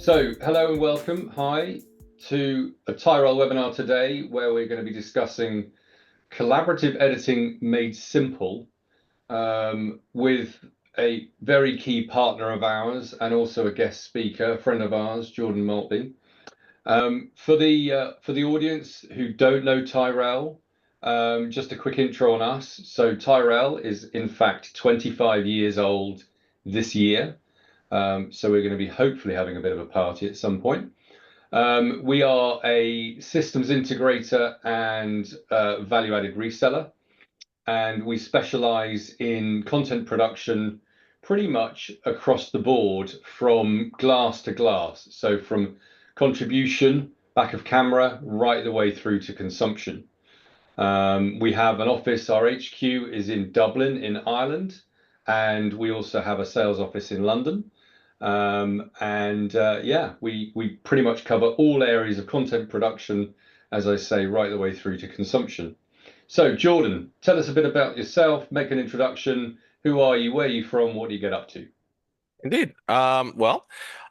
Hello and welcome. Hi to a Tyrell webinar today, where we're going to be discussing collaborative editing made simple with a very key partner of ours and also a guest speaker, a friend of ours, Jordan Maltby. For the audience who don't know Tyrell, just a quick intro on us. So Tyrell is in fact 25 years old this year. So we're going to be hopefully having a bit of a party at some point. We are a systems integrator and value-added reseller, and we specialize in content production pretty much across the board from glass to glass. So from contribution, back of camera, right the way through to consumption. We have an office, our HQ is in Dublin in Ireland, and we also have a sales office in London. Yeah, we pretty much cover all areas of content production, as I say, right the way through to consumption. So, Jordan, tell us a bit about yourself, make an introduction. Who are you? Where are you from? What do you get up to? Indeed.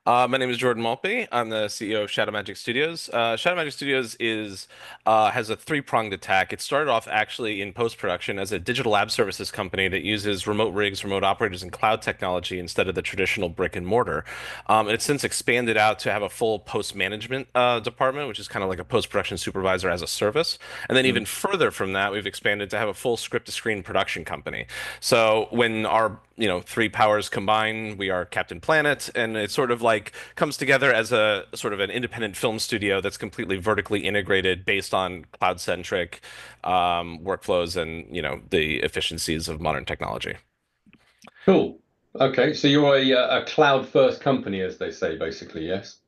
My name is Jordan Maltby. I'm the CEO of Shadow Magic Studios. Shadow Magic Studios is has a three-pronged attack. It started off actually in post-production as a digital lab services company that uses remote rigs, remote operators, and cloud technology instead of the traditional brick and mortar. It's since expanded out to have a full post-management department, which is kind of like a post-production supervisor as a service. And then even further from that, we've expanded to have a full script-to-screen production company. So when our three powers combine, we are Captain Planet, and it sort of like comes together as a sort of an independent film studio that's completely vertically integrated based on cloud-centric workflows and the efficiencies of modern technology. Cool. Okay, so you're a cloud-first company, as they say, basically, yes?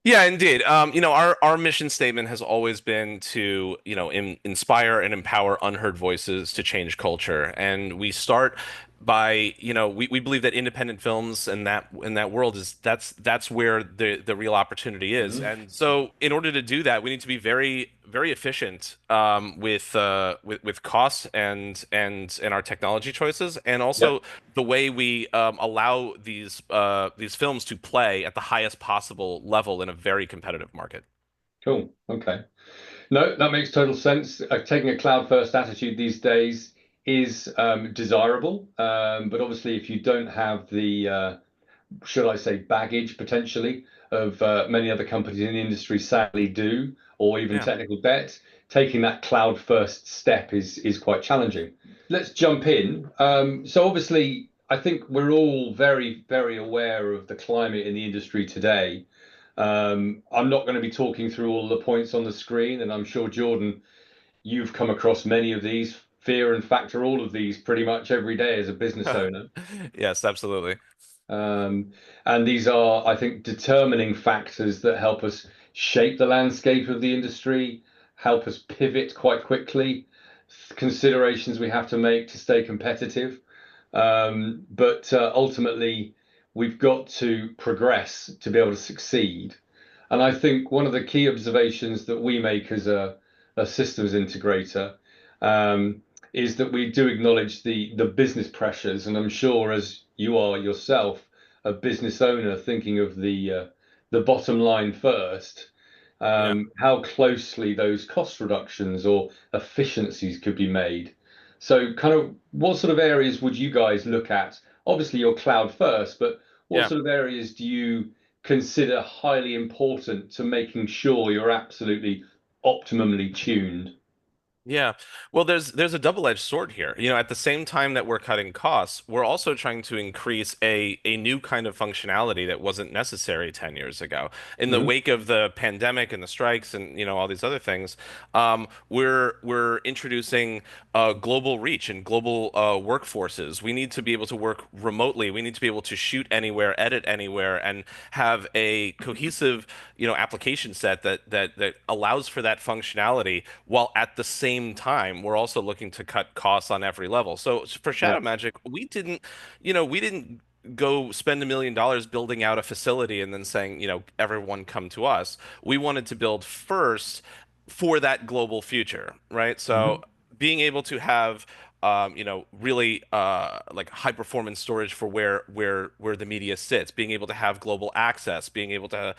Yeah, indeed. Our mission statement has always been to, inspire and empower unheard voices to change culture. And we start by, we believe that independent films and that world that's where the real opportunity is. And so in order to do that, we need to be very, very efficient with costs and our technology choices, and also Yep. the way we allow these films to play at the highest possible level in a very competitive market. Cool. Okay. No, that makes total sense. Taking a cloud-first attitude these days is desirable, but obviously, if you don't have the, should I say, baggage potentially of many other companies in the industry sadly do, or even Yeah. technical debt, taking that cloud-first step is quite challenging. Let's jump in. So obviously, I think we're all very, very aware of the climate in the industry today. I'm not going to be talking through all the points on the screen, and I'm sure, Jordan, you've come across many of these, fear and factor all of these pretty much every day as a business owner. Yes, absolutely. And these are, I think, determining factors that help us shape the landscape of the industry, help us pivot quite quickly, considerations we have to make to stay competitive. But ultimately, we've got to progress to be able to succeed. And I think one of the key observations that we make as a systems integrator is that we do acknowledge the business pressures. And I'm sure, as you are yourself, a business owner thinking of the bottom line first, Yeah. how closely those cost reductions or efficiencies could be made. So, kind of, what sort of areas would you guys look at? Obviously, you're cloud first, but what Yeah. sort of areas do you consider highly important to making sure you're absolutely optimally tuned? Yeah. Well, there's a double-edged sword here. At the same time that we're cutting costs, we're also trying to increase a new kind of functionality that wasn't necessary 10 years ago. In the Mhm. wake of the pandemic and the strikes and all these other things, we're introducing global reach and global workforces. We need to be able to work remotely. We need to be able to shoot anywhere, edit anywhere, and have a cohesive, application set that allows for that functionality, while at the same time we're also looking to cut costs on every level. So for Yeah. Shadow Magic, we didn't go spend $1 million building out a facility and then saying, everyone come to us. We wanted to build first for that global future, right? So Mhm. being able to have really like high performance storage for where the media sits, being able to have global access, being able to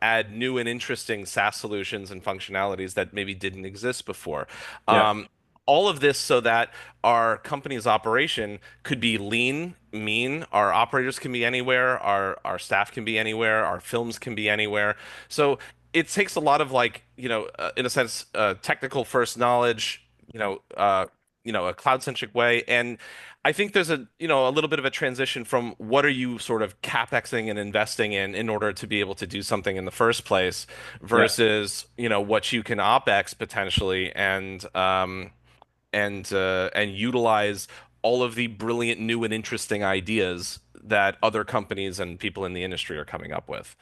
add new and interesting SaaS solutions and functionalities that maybe didn't exist before. Yeah. All of this so that our company's operation could be lean, mean. Our operators can be anywhere. Our staff can be anywhere. Our films can be anywhere. So it takes a lot of like, in a sense, technical first knowledge, a cloud-centric way. And I think there's a little bit of a transition from what are you sort of capexing and investing in order to be able to do something in the first place Yeah. versus, what you can opex potentially and utilize all of the brilliant new and interesting ideas that other companies and people in the industry are coming up with.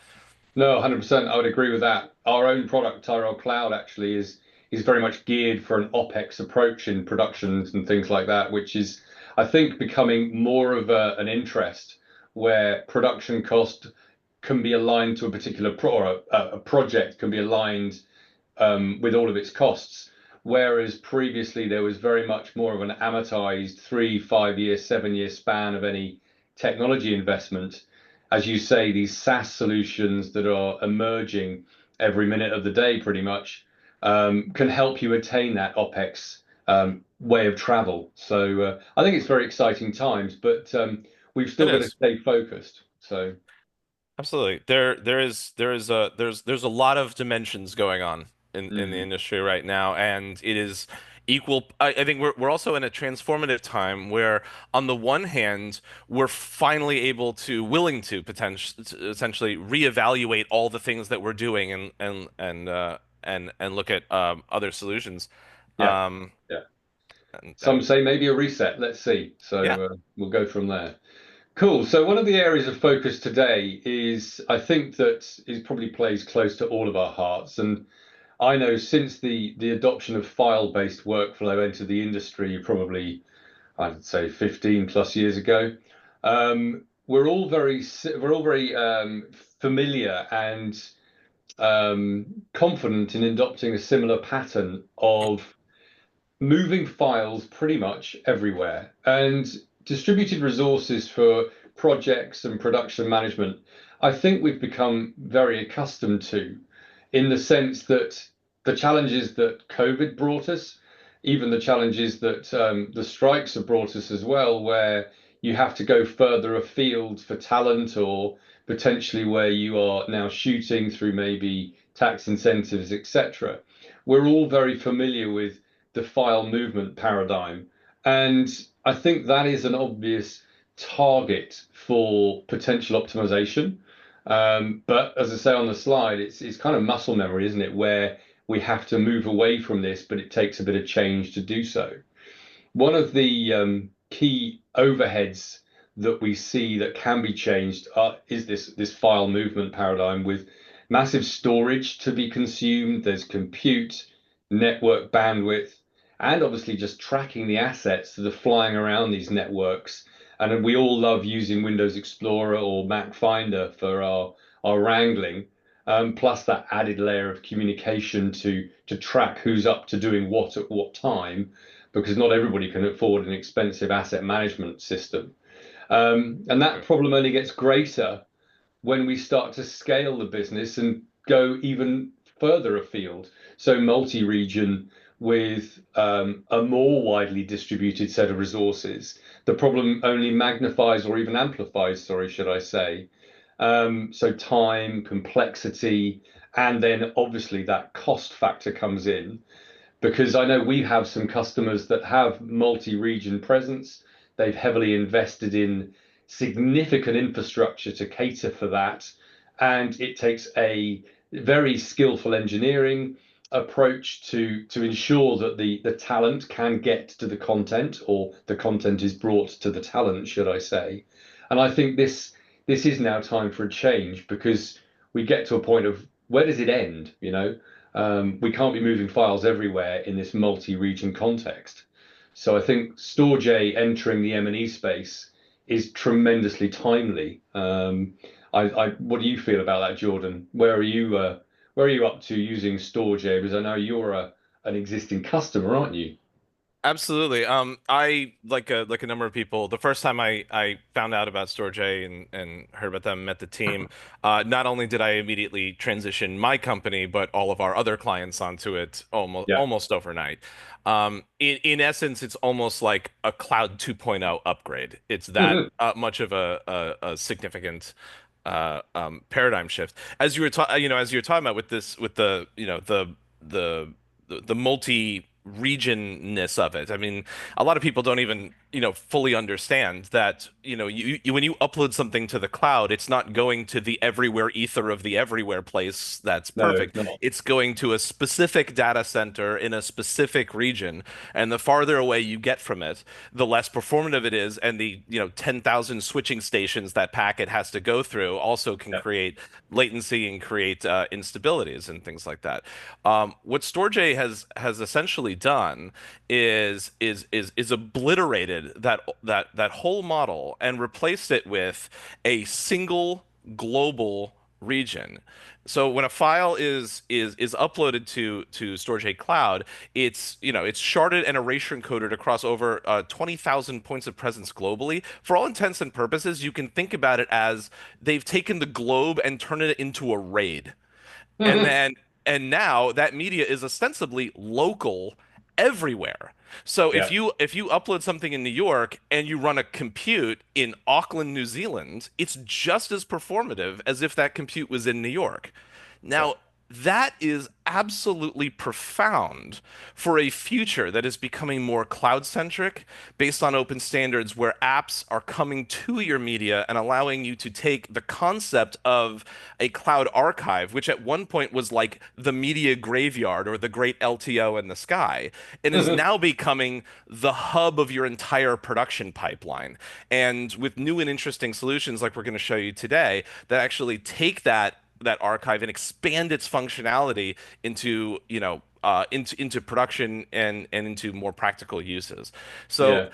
No, 100%. I would agree with that. Our own product, Tyrell Cloud, actually is very much geared for an OpEx approach in productions and things like that, which is, I think, becoming more of an interest where production cost can be aligned to a particular or a project can be aligned with all of its costs. Whereas previously there was very much more of an amortized 3, 5 year, 7 year span of any technology investment. As you say, these SaaS solutions that are emerging every minute of the day pretty much can help you attain that OpEx way of travel. So I think it's very exciting times, but we've It still got to is. stay focused. So Absolutely. There's a lot of dimensions going on in the mm, industry right now, and it is equal. I think we're also in a transformative time where, on the one hand, we're finally able to willing to potentially essentially reevaluate all the things that we're doing and look at other solutions. yeah, Um, yeah. Some and say maybe a reset. Let's see. yeah. So we'll go from there. Cool. So one of the areas of focus today is, I think that is probably plays close to all of our hearts. And I know since the adoption of file-based workflow entered the industry, probably I'd say 15 plus years ago, we're all very familiar and confident in adopting a similar pattern of moving files pretty much everywhere and distributed resources for projects and production management. I think we've become very accustomed to, in the sense that the challenges that COVID brought us, even the challenges that the strikes have brought us as well, where you have to go further afield for talent or potentially where you are now shooting through maybe tax incentives, etc. We're all very familiar with the file movement paradigm. And I think that is an obvious target for potential optimization. But as I say on the slide, it's kind of muscle memory, isn't it? Where we have to move away from this, but it takes a bit of change to do so. One of the key overheads that we see that can be changed is this file movement paradigm with massive storage to be consumed. There's compute, network bandwidth, and obviously just tracking the assets that are flying around these networks. And we all love using Windows Explorer or Mac Finder for our wrangling. Plus that added layer of communication to track who's up to doing what at what time, because not everybody can afford an expensive asset management system. And that problem only gets greater when we start to scale the business and go even further afield. So multi-region with a more widely distributed set of resources, the problem only magnifies or even amplifies, sorry, should I say. So time, complexity, and then obviously that cost factor comes in because I know we have some customers that have multi-region presence. They've heavily invested in significant infrastructure to cater for that, and it takes a very skillful engineering approach to ensure that the talent can get to the content, or the content is brought to the talent, should I say. And I think this is now time for a change because we get to a point of where does it end, you know? We can't be moving files everywhere in this multi-region context. So I think Storj entering the M&E space is tremendously timely. What do you feel about that, Jordan? Where are you up to using Storj? Because I know you're an existing customer, aren't you? Absolutely. I like a number of people. The first time I found out about Storj and heard about them, met the team. Not only did I immediately transition my company, but all of our other clients onto it Yeah. almost overnight. In essence, it's almost like a Cloud 2.0 upgrade. It's that much of a significant paradigm shift. As you were as you were talking about with this, with the the the multi regionness of it. I mean, a lot of people don't even, fully understand that, when you upload something to the cloud, it's not going to the everywhere ether of the everywhere place that's No, it's perfect. not. It's going to a specific data center in a specific region. And the farther away you get from it, the less performative it is. And the, 10,000 switching stations that packet has to go through also can Yeah. create latency and create instabilities and things like that. What Storj has essentially done is obliterated that whole model and replaced it with a single global region. So when a file is uploaded to Storj Cloud, it's sharded and erasure encoded across over 20,000 points of presence globally. For all intents and purposes, you can think about it as they've taken the globe and turned it into a RAID. And then and now that media is ostensibly local everywhere. So Yeah. if you upload something in New York and you run a compute in Auckland, New Zealand, it's just as performative as if that compute was in New York. Yeah. Now, that is absolutely profound for a future that is becoming more cloud-centric based on open standards where apps are coming to your media and allowing you to take the concept of a cloud archive, which at one point was like the media graveyard or the great LTO in the sky, and is now becoming the hub of your entire production pipeline. And with new and interesting solutions like we're going to show you today that actually take that archive and expand its functionality into into production and into more practical uses. So Yeah.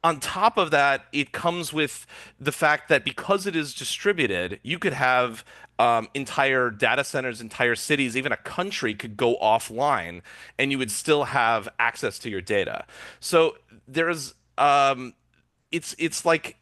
on top of that, it comes with the fact that because it is distributed, you could have entire data centers, entire cities, even a country could go offline, and you would still have access to your data. So there's it's like,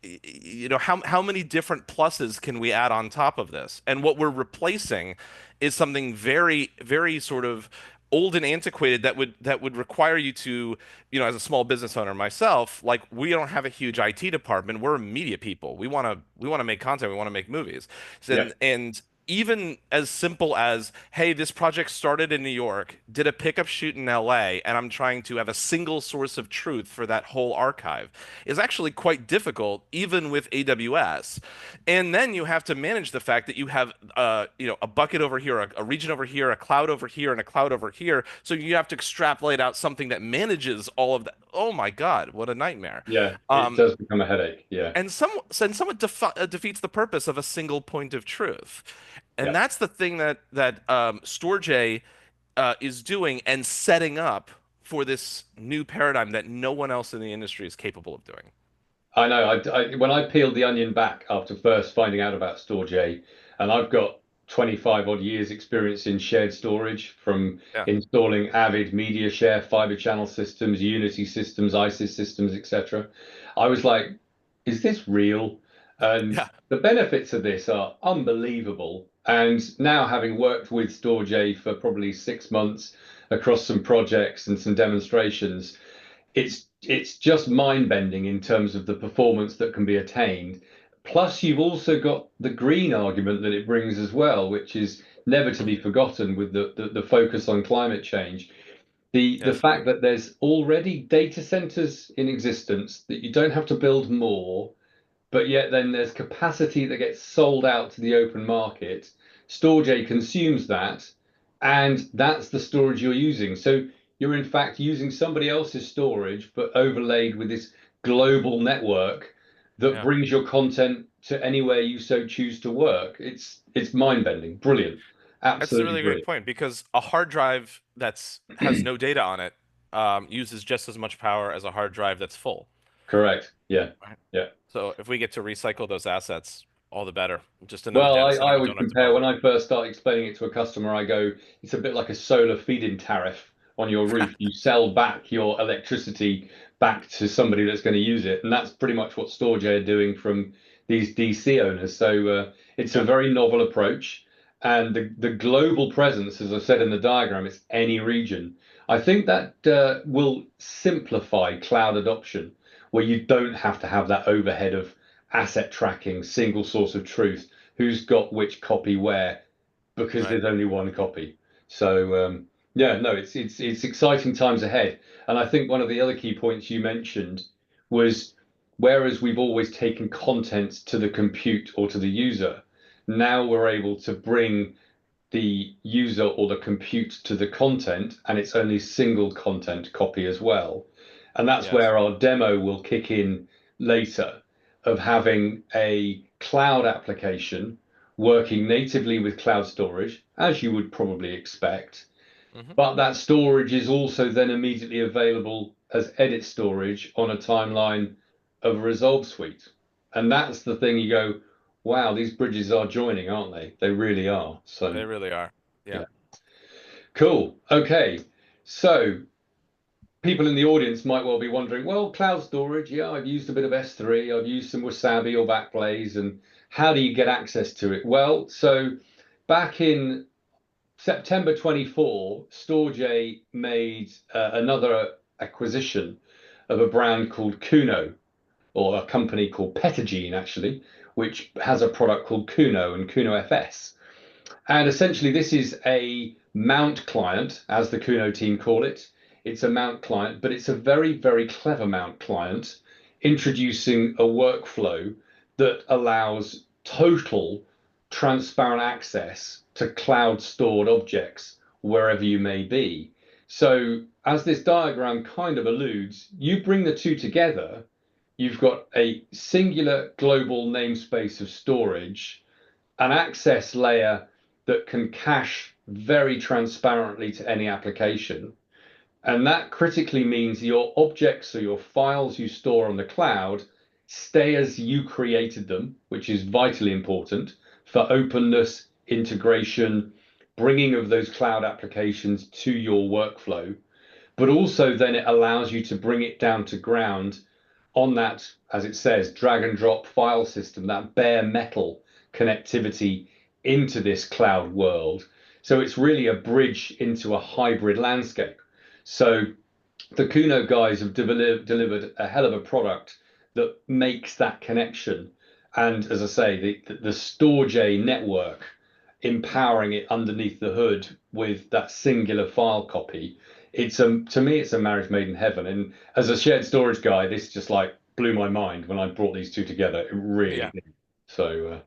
how many different pluses can we add on top of this? And what we're replacing is something very, very sort of old and antiquated that would require you to, as a small business owner myself, like we don't have a huge IT department. We're media people. We want to make content. We want to make movies. Yeah. And even as simple as, hey, this project started in New York, did a pickup shoot in LA, and I'm trying to have a single source of truth for that whole archive is actually quite difficult, even with AWS. And then you have to manage the fact that you have, a bucket over here, a region over here, a cloud over here, and a cloud over here. So you have to extrapolate out something that manages all of that. Oh my God, what a nightmare. Yeah. It Um, does become a headache. Yeah. and somewhat defeats the purpose of a single point of truth. And Yeah. that's the thing that Storj is doing and setting up for this new paradigm that no one else in the industry is capable of doing. I know. When I peeled the onion back after first finding out about Storj, and I've got 25 odd years experience in shared storage from Yeah. installing Avid Media Share, fiber channel systems, Unity systems, ISIS systems, etc. I was like, is this real? And Yeah. the benefits of this are unbelievable. And now having worked with Storj for probably 6 months across some projects and some demonstrations, it's just mind-bending in terms of the performance that can be attained. Plus, you've also got the green argument that it brings as well, which is never to be forgotten with the focus on climate change. The Yes, fact that there's already data centers in existence, that you don't have to build more, but yet then there's capacity that gets sold out to the open market. Storj consumes that, and that's the storage you're using. So you're in fact using somebody else's storage, but overlaid with this global network that yeah. brings your content to anywhere you so choose to work. It's mind-bending, brilliant, That's a absolutely really great brilliant. point because a hard drive that's has no data on it uses just as much power as a hard drive that's full. Correct. Yeah. Right. Yeah. So if we get to recycle those assets, all the better. Just another Well, data I center we always don't have to compare build. when I first start explaining it to a customer, I go, it's a bit like a solar feed-in tariff on your roof. You sell back your electricity back to somebody that's going to use it, and that's pretty much what Storj are doing from these DC owners. So it's a Yep. very novel approach, and the global presence, as I said in the diagram, it's any region. I think that will simplify cloud adoption, where you don't have to have that overhead of asset tracking, single source of truth, who's got which copy where, because Right. there's only one copy. So yeah, no, it's exciting times ahead. And I think one of the other key points you mentioned was, whereas we've always taken content to the compute or to the user, now we're able to bring the user or the compute to the content, and it's only single content copy as well. And that's Yes. where our demo will kick in later, of having a cloud application working natively with cloud storage, as you would probably expect. Hmm. But that storage is also then immediately available as edit storage on a timeline of a Resolve suite. And that's the thing, you go, wow, these bridges are joining, aren't they? They really are. So They really are. Yeah. yeah. Cool. Okay. So people in the audience might well be wondering, well, cloud storage, yeah, I've used a bit of S3, I've used some Wasabi or Backblaze, and how do you get access to it? Well, so back in September 24, Storj made another acquisition of a brand called Cuno, or a company called Petagene, actually, which has a product called Cuno and cunoFS. And essentially, this is a mount client, as the Kuno team call it. It's a mount client, but it's a very, very clever mount client, introducing a workflow that allows total transparent access to cloud stored objects wherever you may be. So, as this diagram kind of alludes, you bring the two together, you've got a singular global namespace of storage, an access layer that can cache very transparently to any application. And that critically means your objects or your files you store on the cloud stay as you created them, which is vitally important for openness, integration, bringing of those cloud applications to your workflow. But also then it allows you to bring it down to ground on that, as it says, drag and drop file system, that bare metal connectivity into this cloud world. So it's really a bridge into a hybrid landscape. So the Kuno guys have delivered a hell of a product that makes that connection. And as I say, the Storj network, empowering it underneath the hood with that singular file copy. It's to me, it's a marriage made in heaven. And as a shared storage guy, this just like blew my mind when I brought these two together. It really Yeah. did. So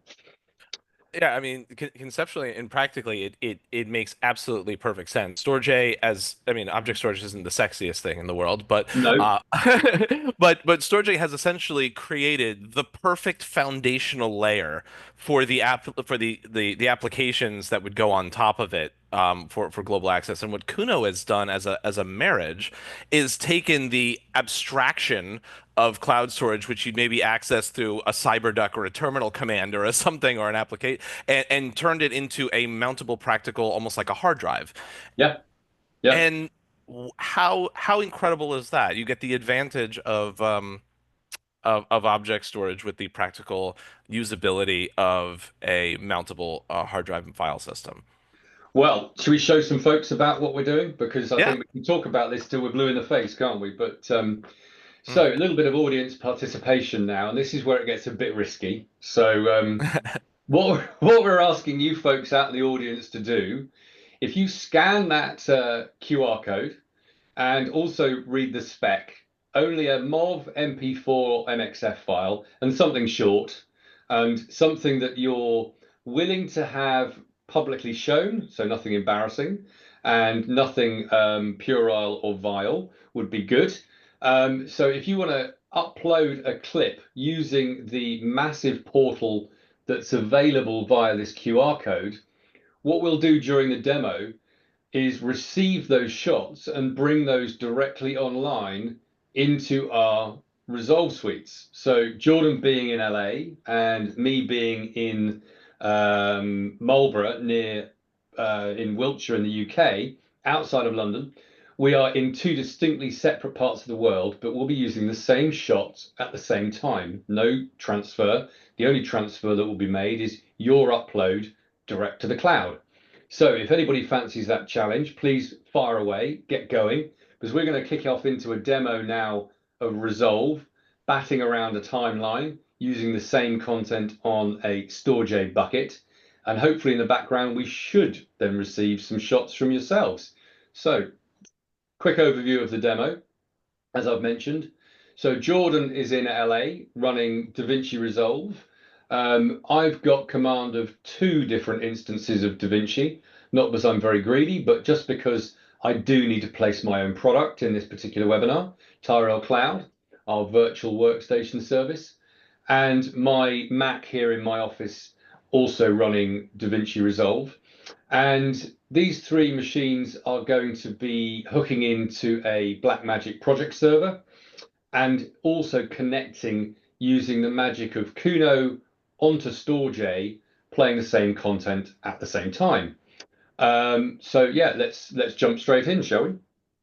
Yeah, I mean, conceptually and practically, it makes absolutely perfect sense. Storj, as I mean, object storage isn't the sexiest thing in the world, but no, but Storj has essentially created the perfect foundational layer for the app for the applications that would go on top of it, for global access. And what Kuno has done as a marriage is taken the abstraction of cloud storage, which you'd maybe access through a CyberDuck or a terminal command or a something or an application, and turned it into a mountable, practical, almost like a hard drive. yeah, yeah. And how incredible is that? You get the advantage of object storage with the practical usability of a mountable hard drive and file system. Well, should we show some folks about what we're doing? Because I Yeah. think we can talk about this till we're blue in the face, can't we? But Mm. so a little bit of audience participation now, and this is where it gets a bit risky. So what we're asking you folks out in the audience to do, if you scan that QR code and also read the spec, only a MOV, MP4, or MXF file, and something short, and something that you're willing to have publicly shown, so nothing embarrassing, and nothing puerile or vile would be good. So if you want to upload a clip using the massive portal that's available via this QR code, what we'll do during the demo is receive those shots and bring those directly online into our Resolve suites. So Jordan being in LA and me being in Marlborough, near in Wiltshire in the UK, outside of London, we are in two distinctly separate parts of the world, but we'll be using the same shot at the same time. No transfer. The only transfer that will be made is your upload direct to the cloud. So if anybody fancies that challenge, please fire away, get going, because we're going to kick off into a demo now of Resolve, batting around a timeline using the same content on a Storj bucket. And hopefully in the background, we should then receive some shots from yourselves. So quick overview of the demo, as I've mentioned. So Jordan is in LA running DaVinci Resolve. I've got command of two different instances of DaVinci, not because I'm very greedy, but just because I do need to place my own product in this particular webinar, Tyrell Cloud, our virtual workstation service, and my Mac here in my office also running DaVinci Resolve. And these three machines are going to be hooking into a Blackmagic project server and also connecting using the magic of Cuno onto Storj, playing the same content at the same time. So yeah, let's jump straight in, shall we?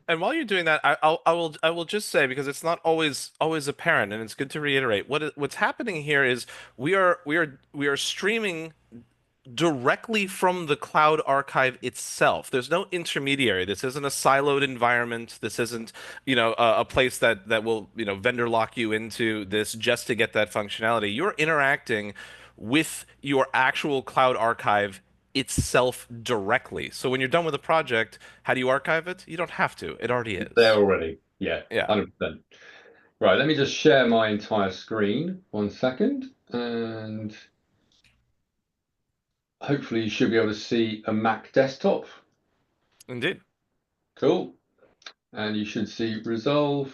And while you're doing that, I will just say, because it's not always apparent, and it's good to reiterate what's happening here is we are streaming directly from the cloud archive itself. There's no intermediary. This isn't a siloed environment. This isn't, a place that will, vendor lock you into this just to get that functionality. You're interacting with your actual cloud archive itself directly. So when you're done with a project, how do you archive it? You don't have to. It already There is. already. Yeah, Yeah. 100%. Right, let me just share my entire screen. 1 second. And hopefully you should be able to see a Mac desktop. Indeed. Cool. And you should see Resolve.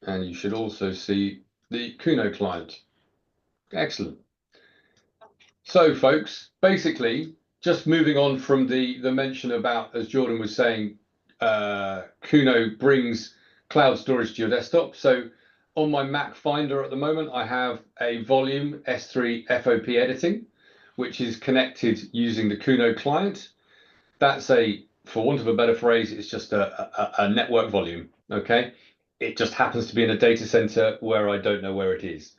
And you should also see the Cuno client. Excellent. So, folks, basically, just moving on from the mention about, as Jordan was saying, Cuno brings cloud storage to your desktop. So, on my Mac Finder at the moment, I have a volume S3 FOP editing, which is connected using the Cuno client. That's for want of a better phrase, it's just a network volume. Okay, it just happens to be in a data center where I don't know where it is,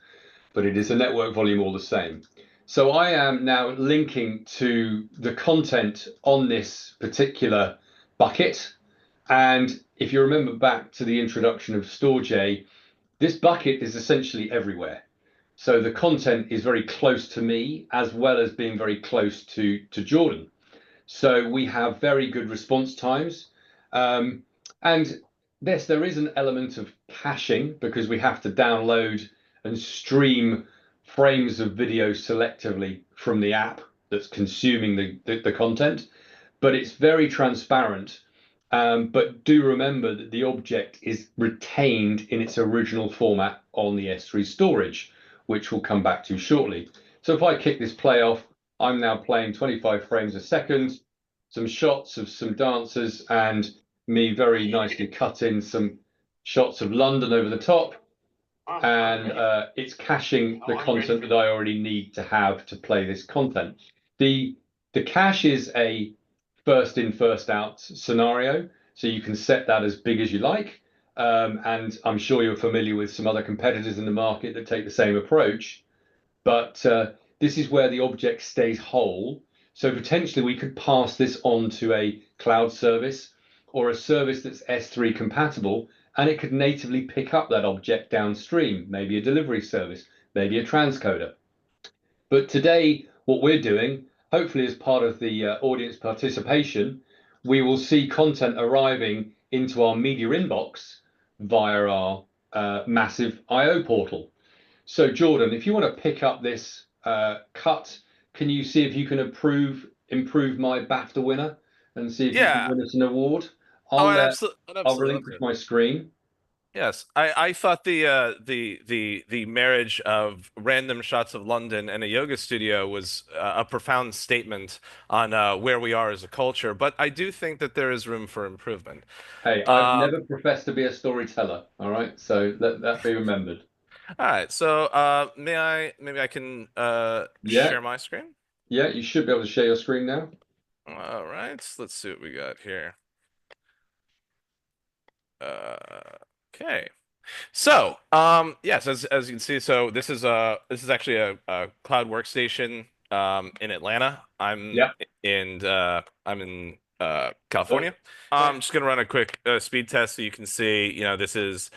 but it is a network volume all the same. So I am now linking to the content on this particular bucket. And if you remember back to the introduction of Storj, this bucket is essentially everywhere. So the content is very close to me, as well as being very close to Jordan. So we have very good response times. And yes, there is an element of caching because we have to download and stream frames of video selectively from the app that's consuming the content, but it's very transparent. But do remember that the object is retained in its original format on the S3 storage, which we'll come back to shortly. So if I kick this play off, I'm now playing 25 frames a second, some shots of some dancers, and me very nicely cut in some shots of London over the top. And it's caching the content that I already need to have to play this content. The cache is a first in, first out scenario, so you can set that as big as you like. And I'm sure you're familiar with some other competitors in the market that take the same approach. But this is where the object stays whole. So potentially we could pass this on to a cloud service or a service that's S3 compatible, and it could natively pick up that object downstream, maybe a delivery service, maybe a transcoder. But today, what we're doing, hopefully as part of the audience participation, we will see content arriving into our media inbox via our massive I/O portal. So Jordan, if you want to pick up this cut, can you see if you can improve my BAFTA winner and see if you can Yeah. win us an award? Oh, I'll I'd I'll absolutely love relinquish to. my screen. Yes, I thought the marriage of random shots of London and a yoga studio was a profound statement on where we are as a culture, but I do think that there is room for improvement. Hey, I've Uh, never professed to be a storyteller, all right? So let that be remembered. all right, so maybe I can Yeah, share my screen. yeah, you should be able to share your screen now. All right, let's see what we got here. Uh, okay. So, yes, as you can see, so this is actually a cloud workstation in Atlanta. Yeah. I'm in Oh, California. I'm just gonna run a quick speed test so you can see, this is,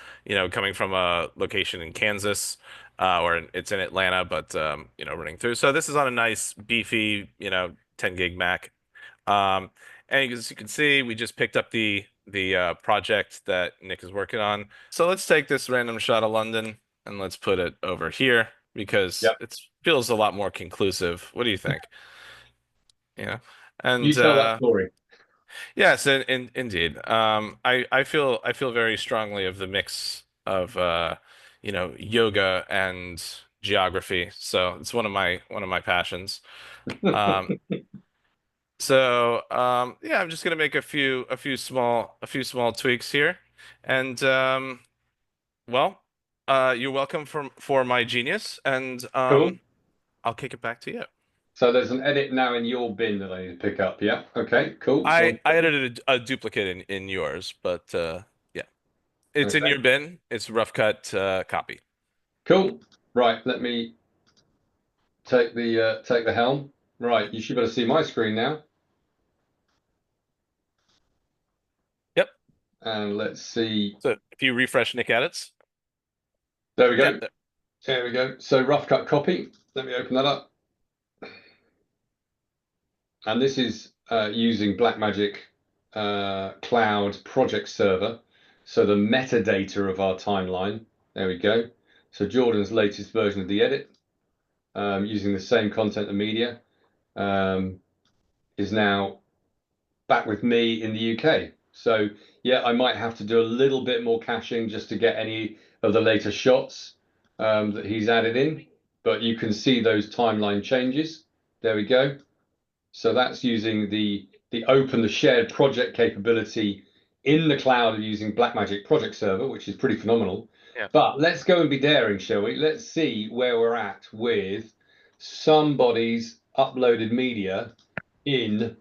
coming from a location in Kansas, or it's in Atlanta, but running through. So this is on a nice beefy, 10 gig Mac. Um, and as you can see, we just picked up the project that Nick is working on. So let's take this random shot of London and let's put it over here because yeah. it feels a lot more conclusive. What do you think? Yeah. You And tell that story. yes, indeed. I feel very strongly of the mix of yoga and geography. So it's one of my passions. Um, yeah, I'm just gonna make a few small tweaks here, and well, you're welcome for my genius, and Cool. I'll kick it back to you. So there's an edit now in your bin that I need to pick up. Yeah. Okay. Cool. I edited a duplicate in yours, but yeah, it's in Okay. your bin. It's a rough cut copy. Cool. Right. Let me take the helm. Right. You should be able to see my screen now. Yep. And let's see. So if you refresh Nick Edits, There we yeah, go. There we go. So rough cut copy. Let me open that up. And this is using Blackmagic Cloud Project Server. So the metadata of our timeline. There we go. So Jordan's latest version of the edit, using the same content and media, is now back with me in the UK. So yeah, I might have to do a little bit more caching just to get any of the later shots that he's added in. But you can see those timeline changes. There we go. So that's using the shared project capability in the cloud using Blackmagic Project Server, which is pretty phenomenal. yeah. But let's go and be daring, shall we? Let's see where we're at with somebody's uploaded media in.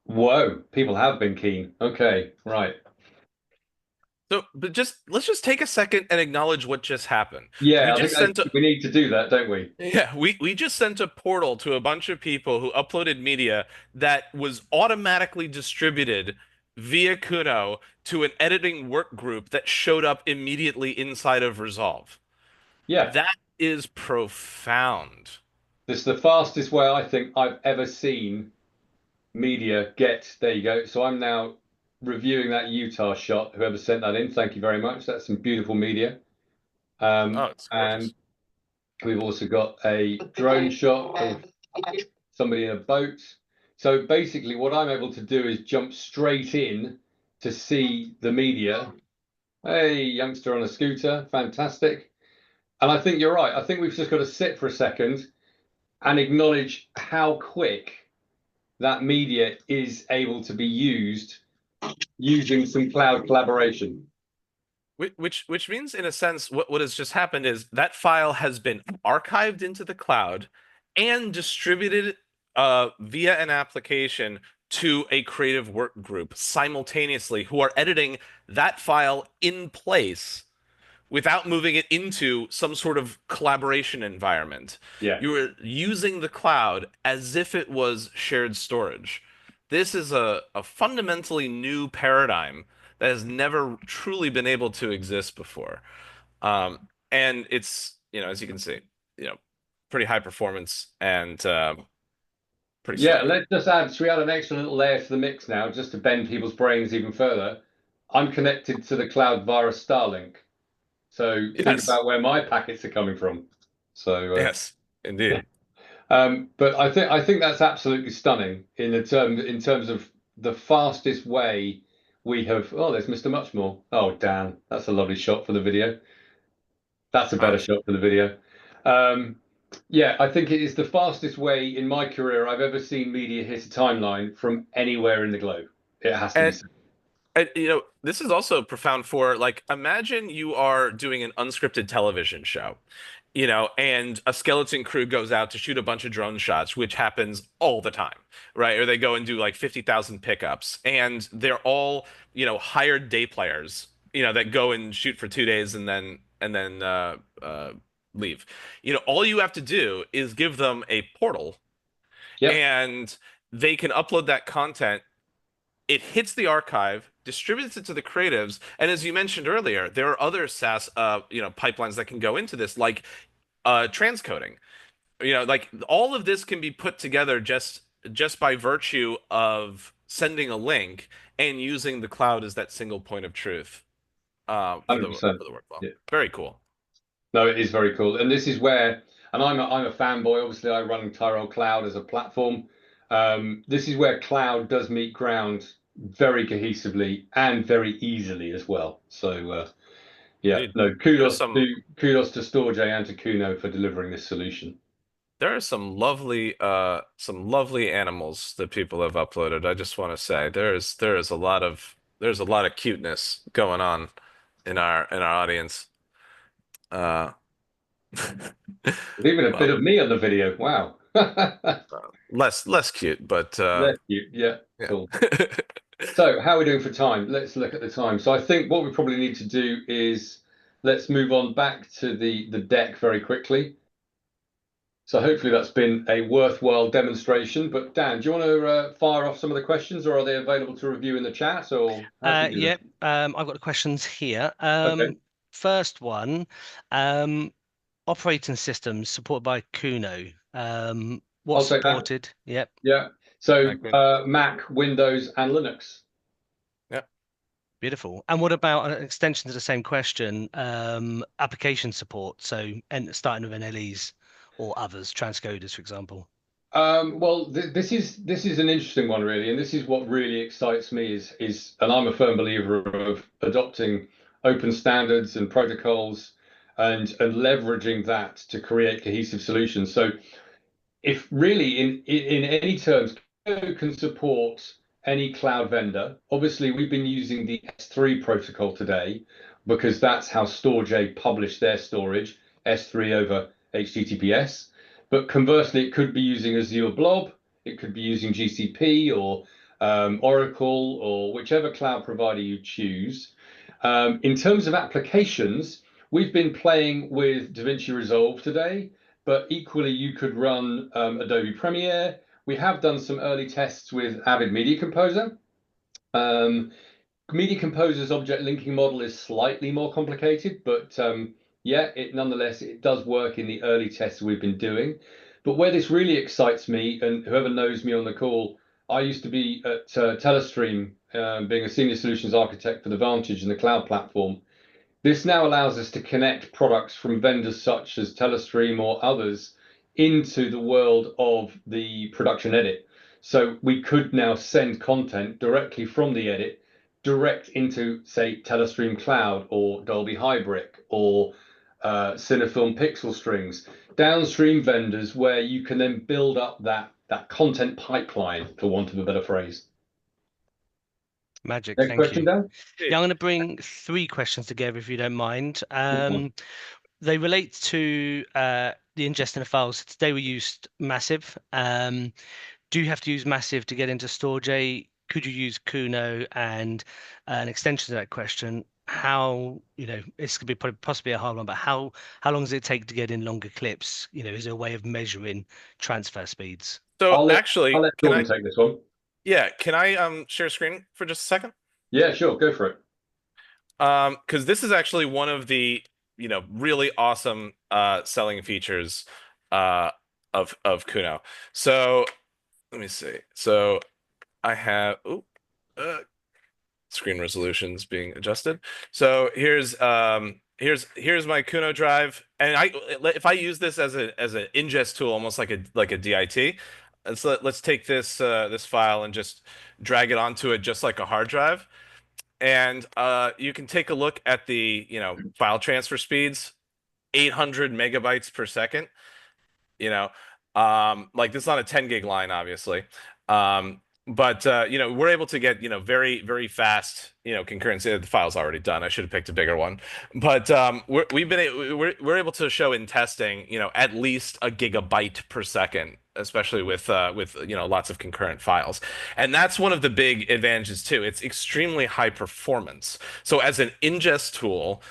Whoa, people have been keen. Okay, right. So, but let's just take a second and acknowledge what just happened. We Yeah, I think just sent a we need to do that, don't we? Yeah, we just sent a portal to a bunch of people who uploaded media that was automatically distributed via Kuno to an editing work group that showed up immediately inside of Resolve. Yeah, That is profound. this is the fastest way I think I've ever seen media get. There you go. So I'm now reviewing that Utah shot. Whoever sent that in, thank you very much. That's some beautiful media. Oh, it's And gorgeous. we've also got a drone shot of somebody in a boat. So basically, what I'm able to do is jump straight in to see the media. Hey, youngster on a scooter, fantastic. And I think you're right. I think we've just got to sit for a second and acknowledge how quick that media is able to be used using some cloud collaboration. Which means, in a sense, what has just happened is that file has been archived into the cloud and distributed via an application to a creative work group simultaneously who are editing that file in place without moving it into some sort of collaboration environment. Yeah. You were using the cloud as if it was shared storage. This is a fundamentally new paradigm that has never truly been able to exist before. And it's, as you can see, you know, pretty high performance and pretty Yeah, slick. let's just add, should we add an extra little layer to the mix now, just to bend people's brains even further? I'm connected to the cloud via Starlink. So think Yes, about where my packets are coming from. So yes, indeed. but I think that's absolutely stunning in terms of the fastest way we have. Oh, there's Mr. Muchmore. Oh, damn, that's a lovely shot for the video. That's a Oh, better shot for the video. Um, yeah, I think it is the fastest way in my career I've ever seen media hit a timeline from anywhere in the globe. It has to be and said. This is also profound for like, imagine you are doing an unscripted television show, and a skeleton crew goes out to shoot a bunch of drone shots, which happens all the time, right? Or they go and do like 50,000 pickups, and they're all, hired day players, that go and shoot for 2 days and then leave. All you have to do is give them a portal, Yep, and they can upload that content. It hits the archive, distributes it to the creatives, and as you mentioned earlier, there are other SaaS, pipelines that can go into this, like transcoding. Like all of this can be put together just by virtue of sending a link and using the cloud as that single point of truth for the 100%. workflow. Yeah. Very cool. No, it is very cool. And this is where, and I'm a fanboy. Obviously, I run Tyrell Cloud as a platform. This is where cloud does meet ground very cohesively and very easily as well. So yeah, Dude, no, there's some kudos to Storj and to Kuno for delivering this solution. there are some lovely animals that people have uploaded. I just want to say there's a lot of cuteness going on in our audience. Uh, There's even a bit well, of me on the video. Wow. less cute, but That's cute. Yeah, yeah. cool. So, how are we doing for time? Let's look at the time. So, I think what we probably need to do is let's move on back to the deck very quickly. So, hopefully, that's been a worthwhile demonstration. But Dan, do you want to fire off some of the questions, or are they available to review in the chat, or how should we do Yeah, this? I've got the questions here. Okay, First one, um, operating systems supported by Kuno. I'll What's take that. supported? Yep, Yeah. So, Back in. Mac, Windows, and Linux. Yeah. beautiful. And what about an extension to the same question? Application support, so and starting with NLEs or others, transcoders, for example. Well, this is an interesting one, really, and this is what really excites me and I'm a firm believer of adopting open standards and protocols and leveraging that to create cohesive solutions. So if really in any terms can support any cloud vendor. Obviously, we've been using the S3 protocol today because that's how Storj published their storage, S3 over HTTPS. But conversely, it could be using Azure Blob, it could be using GCP or Oracle or whichever cloud provider you choose. In terms of applications, we've been playing with DaVinci Resolve today, but equally you could run Adobe Premiere. We have done some early tests with Avid Media Composer. Media Composer's object linking model is slightly more complicated, but yeah, nonetheless, it does work in the early tests we've been doing. But where this really excites me, and whoever knows me on the call, I used to be at Telestream, being a senior solutions architect for the Vantage and the cloud platform. This now allows us to connect products from vendors such as Telestream or others into the world of the production edit. So we could now send content directly from the edit direct into, say, Telestream Cloud or Dolby Hybric or Cinefilm Pixel Strings, downstream vendors where you can then build up that content pipeline, for want of a better phrase. Magic, Next thank question, you. Dan. Yeah, I'm going to bring three questions together if you don't mind. They relate to the ingesting of files. Today we used Massive. Do you have to use Massive to get into Storj? Could you use Kuno? And an extension to that question, how, this could be possibly a hard one, but how long does it take to get in longer clips? Is there a way of measuring transfer speeds? So I'll actually, let can I? Jordan take this one. Yeah, can I share screen for just a second? Yeah, sure, go for it. Because this is actually one of the really awesome selling features uh of Kuno. So let me see. So I have screen resolutions being adjusted. So here's my Kuno drive, and if I use this as an ingest tool, almost like a DIT. Let's take this file and just drag it onto it just like a hard drive. And you can take a look at the file transfer speeds, 800 megabytes per second. Like this is on a 10 gig line, obviously. But we're able to get very very fast concurrency. The file's already done. I should have picked a bigger one, but we're able to show in testing at least a gigabyte per second, especially with lots of concurrent files. And that's one of the big advantages too. It's extremely high performance. So as an ingest tool,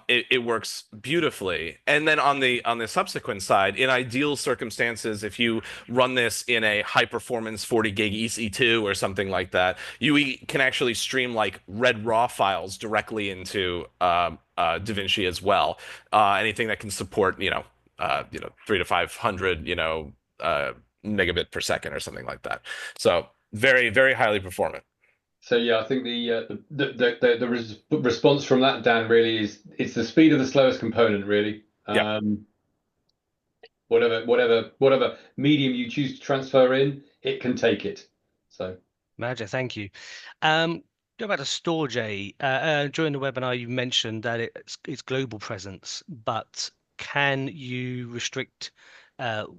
it works beautifully. And then on the subsequent side, in ideal circumstances, if you run this in a high performance 40 gig EC2 or something like that, you can actually stream like red raw files directly into DaVinci as well. Anything that can support 3 to 500 megabit per second or something like that. So very very highly performant. So yeah, I think the response from that, Dan, really is it's the speed of the slowest component, really. Yeah. Whatever medium you choose to transfer in, it can take it. So Magic, thank you. Go back to Storj. During the webinar, you mentioned that it's global presence, but can you restrict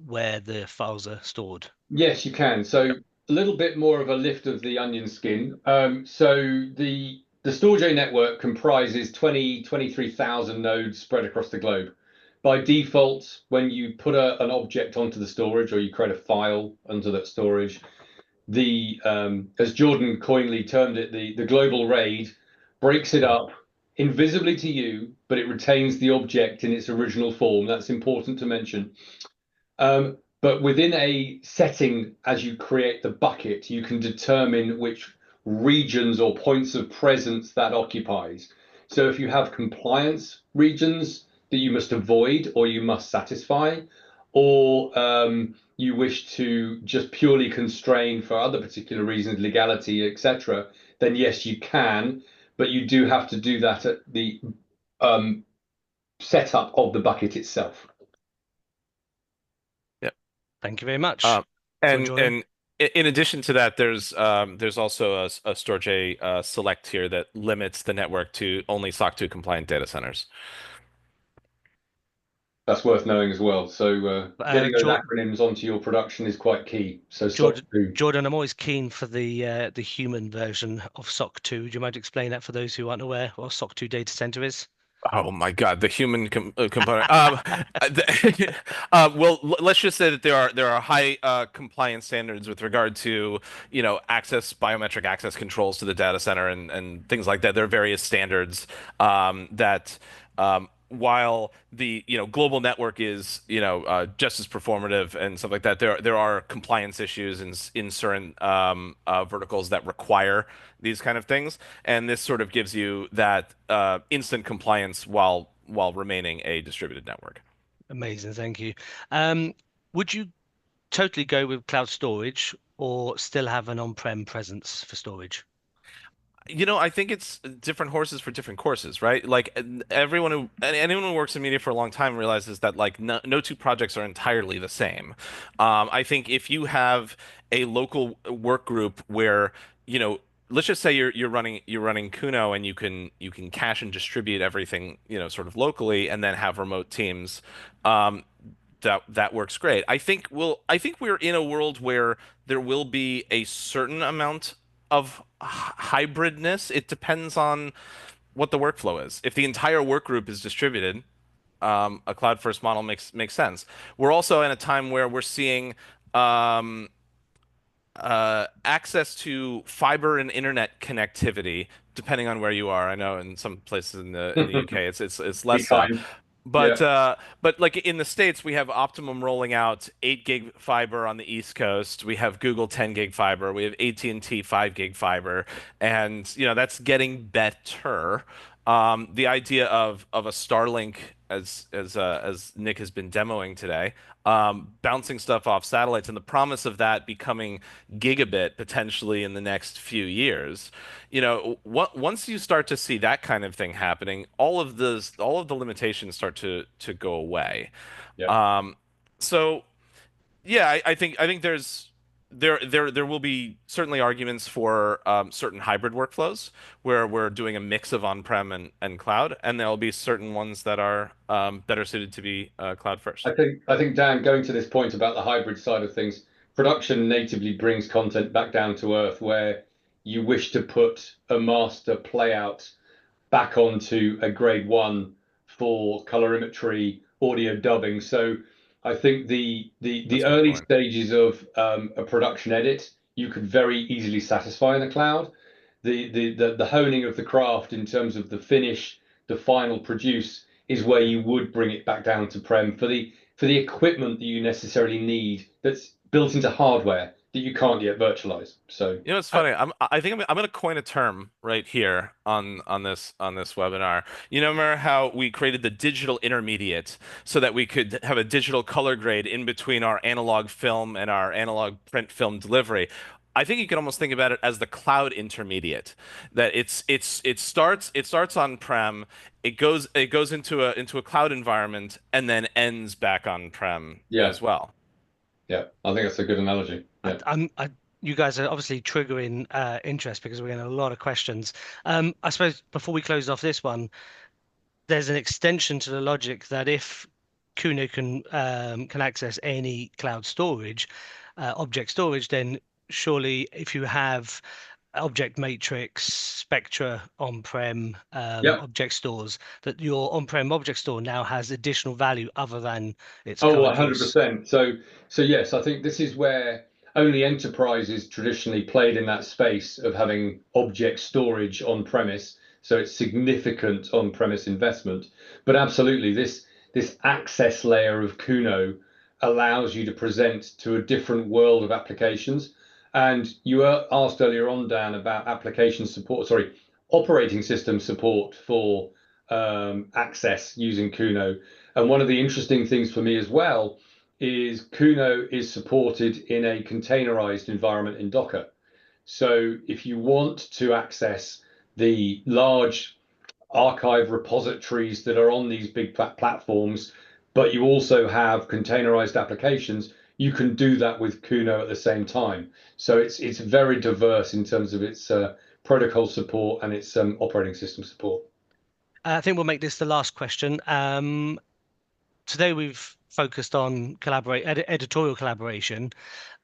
where the files are stored? yes, you can. So a little bit more of a lift of the onion skin. So the Storj network comprises 23,000 nodes spread across the globe. By default, when you put an object onto the storage or you create a file under that storage, the as Jordan coinly termed it, the global RAID breaks it up invisibly to you, but it retains the object in its original form. That's important to mention. But within a setting, as you create the bucket, you can determine which regions or points of presence that occupies. So if you have compliance regions that you must avoid or you must satisfy, or you wish to just purely constrain for other particular reasons, legality, etc., then yes, you can, but you do have to do that at the setup of the bucket itself. Thank you very much. And in addition to that, there's also a Storj select here that limits the network to only SOC 2 compliant data centers. That's worth knowing as well. So getting those acronyms onto your production is quite key. So Jordan, I'm always keen for the human version of SOC 2. Do you mind explaining that for those who aren't aware what SOC 2 data center is? Oh my God, the human component. Well, let's just say that there are high compliance standards with regard to biometric access controls to the data center and things like that. There are various standards that while the global network is just as performative and stuff like that, there are compliance issues in certain verticals that require these kind of things, and this sort of gives you that instant compliance while remaining a distributed network. Amazing, thank you. Would you totally go with cloud storage or still have an on-prem presence for storage? I think it's different horses for different courses, right? Like anyone who works in media for a long time realizes that like no two projects are entirely the same. I think if you have a local work group where, let's just say you're running Kuno and you can cache and distribute everything, sort of locally and then have remote teams. That works great. I think we're in a world where there will be a certain amount of hybridness. It depends on what the workflow is. If the entire work group is distributed, a cloud first model makes sense. We're also in a time where we're seeing access to fiber and internet connectivity, depending on where you are. I know in some places in the UK it's less so. But like in the States, we have Optimum rolling out 8 gig fiber on the East Coast. We have Google 10 gig fiber. We have AT&T 5 gig fiber, and that's getting better. The idea of a Starlink, as Nick has been demoing today, bouncing stuff off satellites, and the promise of that becoming gigabit potentially in the next few years. Once you start to see that kind of thing happening, all of the limitations start to go away. So yeah, I think there will be certainly arguments for certain hybrid workflows where we're doing a mix of on-prem and cloud, and there'll be certain ones that are better suited to be cloud first. I think Dan, going to this point about the hybrid side of things, production natively brings content back down to earth where you wish to put a master playout back onto a grade one for colorimetry, audio dubbing. So I think the That's a good early point. stages of a production edit you could very easily satisfy in the cloud. The honing of the craft in terms of the finish, the final produce is where you would bring it back down to prem for the equipment that you necessarily need that's built into hardware that you can't yet virtualize. So You know, it's funny. I think I'm gonna coin a term right here on this webinar. You know, remember how we created the digital intermediate so that we could have a digital color grade in between our analog film and our analog print film delivery. I think you can almost think about it as the cloud intermediate. That it starts on-prem, it goes into a cloud environment, and then ends back on-prem yeah, as well. yeah, I think that's a good analogy. Yeah. You guys are obviously triggering interest because we're getting a lot of questions. I suppose before we close off this one, there's an extension to the logic that if Kuno can access any cloud storage, object storage, then surely if you have object matrix, Spectra on-prem Yeah. object stores, that your on-prem object store now has additional value other than its Oh, current use. 100%. So yes, I think this is where only enterprises traditionally played in that space of having object storage on premise. So it's significant on premise investment. But absolutely, this access layer of Kuno allows you to present to a different world of applications. And you were asked earlier on, Dan, about application support, sorry, operating system support for access using Kuno. And one of the interesting things for me as well is Kuno is supported in a containerized environment in Docker. So if you want to access the large archive repositories that are on these big platforms, but you also have containerized applications, you can do that with Kuno at the same time. So it's very diverse in terms of its protocol support and its operating system support. I think we'll make this the last question. Today we've focused on editorial collaboration,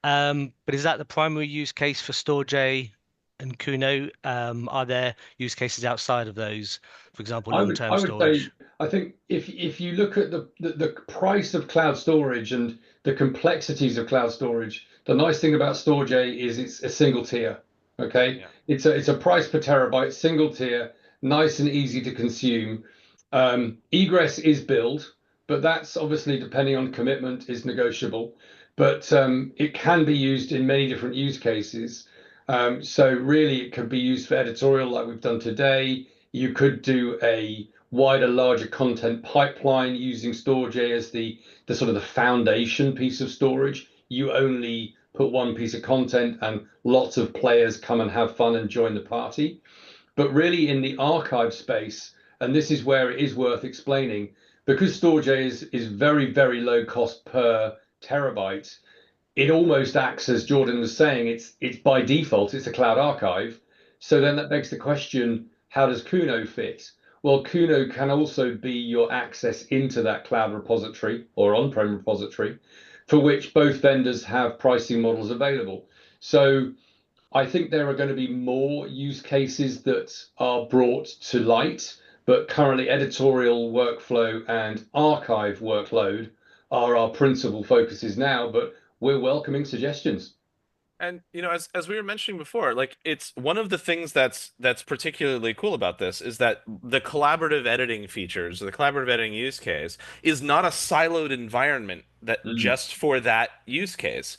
but is that the primary use case for Storj and Kuno? Are there use cases outside of those, for example, long-term I would say storage? I think if you look at the price of cloud storage and the complexities of cloud storage, the nice thing about Storj is it's a single tier. Okay, Yeah. it's a price per terabyte, single tier, nice and easy to consume. Egress is billed, but that's obviously depending on commitment is negotiable. But it can be used in many different use cases. So really, it could be used for editorial, like we've done today. You could do a wider, larger content pipeline using Storj as the sort of the foundation piece of storage. You only put one piece of content and lots of players come and have fun and join the party. But really in the archive space, and this is where it is worth explaining, because Storj is very, very low cost per terabyte, it almost acts as Jordan was saying, it's by default, it's a cloud archive. So then that begs the question, how does Kuno fit? Well, Kuno can also be your access into that cloud repository or on-prem repository, for which both vendors have pricing models available. So I think there are going to be more use cases that are brought to light, but currently editorial workflow and archive workload are our principal focuses now, but we're welcoming suggestions. And you know, as we were mentioning before, like it's one of the things that's particularly cool about this is that the collaborative editing features, the collaborative editing use case, is not a siloed environment that Mm, just for that use case.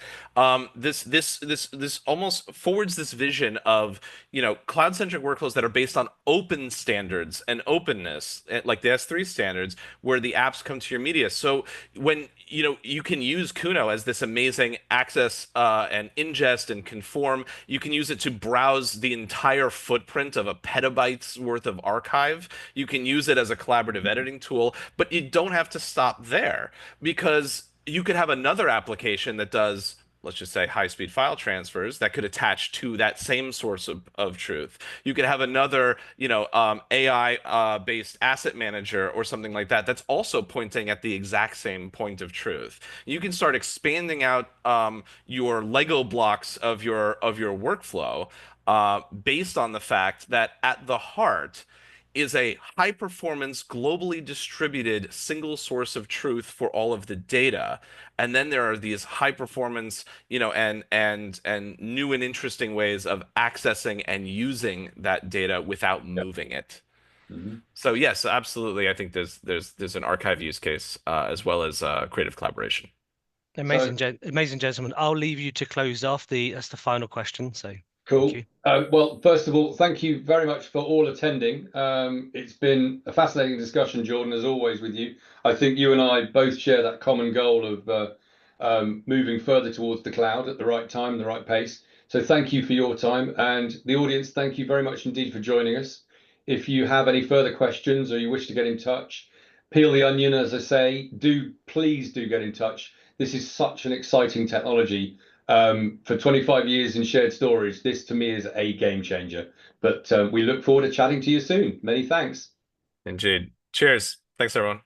This almost forwards this vision of, you know, cloud-centric workflows that are based on open standards and openness, like the S3 standards, where the apps come to your media. So when you know you can use Kuno as this amazing access and ingest and conform. You can use it to browse the entire footprint of a petabyte's worth of archive. You can use it as a collaborative editing tool, but you don't have to stop there because you could have another application that does let's just say high-speed file transfers that could attach to that same source of truth. You could have another, AI based asset manager or something like that that's also pointing at the exact same point of truth. You can start expanding out your Lego blocks of your workflow based on the fact that at the heart is a high performance, globally distributed single source of truth for all of the data. And then there are these high performance, and new and interesting ways of accessing and using that data without Yep. moving it. Mhm. So yes, absolutely. I think there's an archive use case as well as creative collaboration. Amazing, amazing, gentlemen. I'll leave you to close off that's the final question. So thank Cool. you. Well, first of all, thank you very much for all attending. It's been a fascinating discussion, Jordan, as always with you. I think you and I both share that common goal of moving further towards the cloud at the right time and the right pace. So thank you for your time, and the audience, thank you very much indeed for joining us. If you have any further questions or you wish to get in touch, peel the onion, as I say, please do get in touch. This is such an exciting technology. For 25 years in shared storage, this to me is a game changer. But we look forward to chatting to you soon. Many thanks. Indeed. Cheers. Thanks, everyone.